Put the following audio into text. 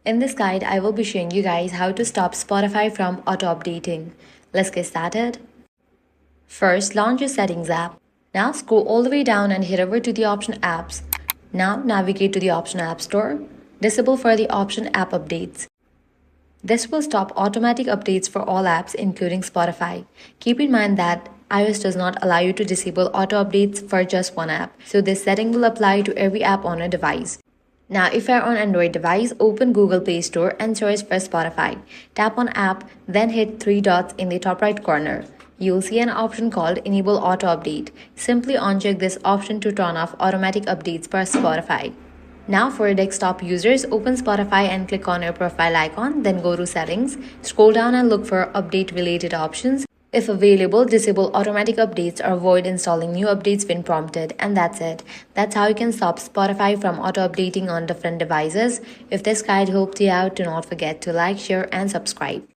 In this guide, I will be showing you guys how to stop Spotify from auto-updating. Let's get started. First, launch your Settings app. Now scroll all the way down and head over to the option Apps. Now navigate to the option App Store. Disable for the option App Updates. This will stop automatic updates for all apps, including Spotify. Keep in mind that iOS does not allow you to disable auto updates for just one app, so this setting will apply to every app on a device. Now, if you are on Android device, open Google Play Store and search for Spotify. Tap on app, then hit three dots in the top right corner. You'll see an option called Enable Auto Update. Simply uncheck this option to turn off automatic updates for Spotify. Now for desktop users, open Spotify and click on your profile icon, then go to Settings. Scroll down and look for Update related options. If available, disable automatic updates or avoid installing new updates when prompted, and that's it. That's how you can stop Spotify from auto-updating on different devices. If this guide helped you out, do not forget to like, share, and subscribe.